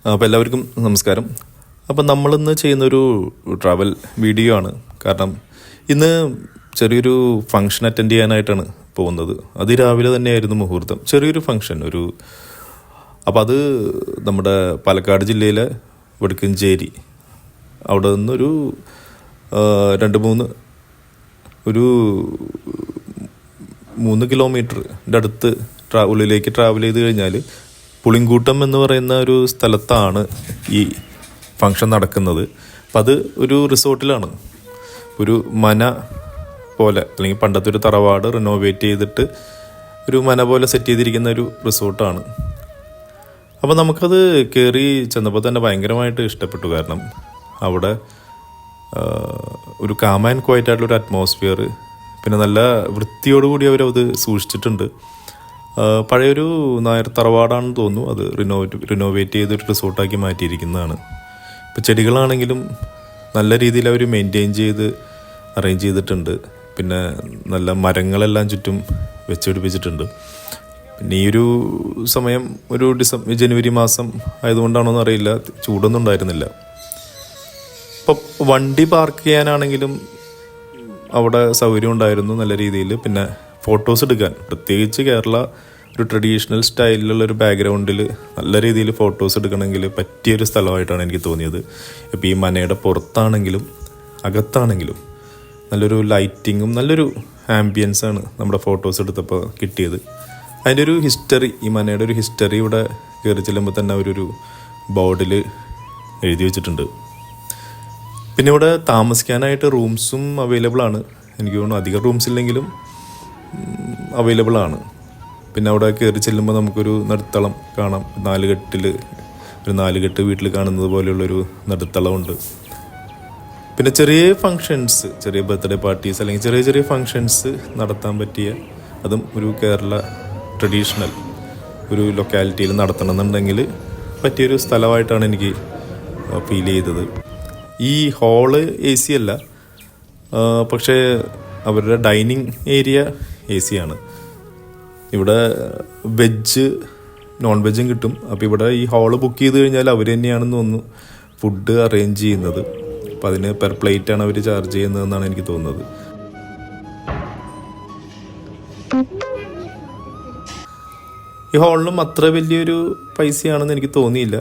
അപ്പോൾ എല്ലാവർക്കും നമസ്കാരം. അപ്പം നമ്മളിന്ന് ചെയ്യുന്നൊരു ട്രാവൽ വീഡിയോ ആണ്. കാരണം ഇന്ന് ചെറിയൊരു ഫംഗ്ഷൻ അറ്റൻഡ് ചെയ്യാനായിട്ടാണ് പോകുന്നത്. അതിരാവിലെ തന്നെയായിരുന്നു മുഹൂർത്തം. ചെറിയൊരു ഫംഗ്ഷൻ അപ്പോൾ അത് നമ്മുടെ പാലക്കാട് ജില്ലയിലെ വടക്കഞ്ചേരി അവിടെ നിന്നൊരു 3 കിലോമീറ്ററിൻ്റെ അടുത്ത് ഉള്ളിലേക്ക് ട്രാവൽ ചെയ്ത് കഴിഞ്ഞാൽ പുളിങ്കൂട്ടം എന്ന് പറയുന്ന ഒരു സ്ഥലത്താണ് ഈ ഫംഗ്ഷൻ നടക്കുന്നത്. അപ്പം അത് ഒരു റിസോർട്ടിലാണ്. ഒരു മന പോലെ, അല്ലെങ്കിൽ പണ്ടത്തെ ഒരു തറവാട് റിനോവേറ്റ് ചെയ്തിട്ട് ഒരു മന പോലെ സെറ്റ് ചെയ്തിരിക്കുന്ന ഒരു റിസോർട്ടാണ്. അപ്പോൾ നമുക്കത് കയറി ചെന്നപ്പോൾ തന്നെ ഭയങ്കരമായിട്ട് ഇഷ്ടപ്പെട്ടു. കാരണം അവിടെ ഒരു കാം ആൻഡ് ക്വയറ്റ് ആയിട്ടുള്ളൊരു അറ്റ്മോസ്ഫിയർ, പിന്നെ നല്ല വൃത്തിയോടുകൂടി അവരത് സൂക്ഷിച്ചിട്ടുണ്ട്. പഴയൊരു നായർ തറവാടാണെന്ന് തോന്നുന്നു. അത് റിനോവേറ്റ് ചെയ്തൊരു റിസോർട്ടാക്കി മാറ്റിയിരിക്കുന്നതാണ്. ഇപ്പോൾ ചെടികളാണെങ്കിലും നല്ല രീതിയിൽ അവർ മെയിൻറ്റെയിൻ ചെയ്ത് അറേഞ്ച് ചെയ്തിട്ടുണ്ട്. പിന്നെ നല്ല മരങ്ങളെല്ലാം ചുറ്റും വെച്ചുപിടിപ്പിച്ചിട്ടുണ്ട്. പിന്നെ ഈ ഒരു സമയം ഒരു ജനുവരി മാസം ആയതുകൊണ്ടാണോ എന്നറിയില്ല, ചൂടൊന്നും ഉണ്ടായിരുന്നില്ല. ഇപ്പോൾ വണ്ടി പാർക്ക് ചെയ്യാനാണെങ്കിലും അവിടെ സൗകര്യം ഉണ്ടായിരുന്നു നല്ല രീതിയിൽ. പിന്നെ ഫോട്ടോസ് എടുക്കാൻ, പ്രത്യേകിച്ച് കേരള ഒരു ട്രഡീഷണൽ സ്റ്റൈലിലുള്ളൊരു ബാക്ക്ഗ്രൗണ്ടിൽ നല്ല രീതിയിൽ ഫോട്ടോസ് എടുക്കണമെങ്കിൽ പറ്റിയൊരു സ്ഥലമായിട്ടാണ് എനിക്ക് തോന്നിയത്. ഇപ്പോൾ ഈ മനയുടെ പുറത്താണെങ്കിലും അകത്താണെങ്കിലും നല്ലൊരു ലൈറ്റിങ്ങും നല്ലൊരു ആംബിയൻസാണ് നമ്മുടെ ഫോട്ടോസ് എടുത്തപ്പോൾ കിട്ടിയത്. അതിൻ്റെ ഒരു ഹിസ്റ്ററി, ഈ മനയുടെ ഒരു ഹിസ്റ്ററി ഇവിടെ കയറി ചെല്ലുമ്പോൾ തന്നെ അവരൊരു ബോർഡിൽ എഴുതി വെച്ചിട്ടുണ്ട്. പിന്നെ ഇവിടെ താമസിക്കാനായിട്ട് റൂംസും അവൈലബിൾ ആണ്. എനിക്ക് തോന്നുന്നു അധികം റൂംസ് ഇല്ലെങ്കിലും അവൈലബിൾ ആണ്. പിന്നെ അവിടെ കയറി ചെല്ലുമ്പോൾ നമുക്കൊരു നടുത്തളം കാണാം. 4 കെട്ടിൽ ഒരു 4 കെട്ട് വീട്ടിൽ കാണുന്നത് പോലെയുള്ളൊരു നടുത്തളമുണ്ട്. പിന്നെ ചെറിയ ഫങ്ഷൻസ്, ചെറിയ ബർത്ത്ഡേ പാർട്ടീസ് അല്ലെങ്കിൽ ചെറിയ ചെറിയ ഫങ്ഷൻസ് നടത്താൻ പറ്റിയ, അതും ഒരു കേരള ട്രഡീഷണൽ ഒരു ലൊക്കാലിറ്റിയിൽ നടത്തണമെന്നുണ്ടെങ്കിൽ പറ്റിയൊരു സ്ഥലമായിട്ടാണ് എനിക്ക് ഫീൽ ചെയ്തത്. ഈ ഹാള് AC അല്ല, പക്ഷേ അവരുടെ ഡൈനിങ് ഏരിയ AC ആണ്. ഇവിടെ വെജ് നോൺ വെജും കിട്ടും. അപ്പോൾ ഇവിടെ ഈ ഹാള് ബുക്ക് ചെയ്ത് കഴിഞ്ഞാൽ അവർ തന്നെയാണെന്ന് തോന്നുന്നു ഫുഡ് അറേഞ്ച് ചെയ്യുന്നത്. അപ്പം അതിന് പെർ പ്ലേറ്റാണ് അവർ ചാർജ് ചെയ്യുന്നതെന്നാണ് എനിക്ക് തോന്നുന്നത്. ഈ ഹാളിനും അത്ര വലിയൊരു പൈസയാണെന്ന് എനിക്ക് തോന്നിയില്ല.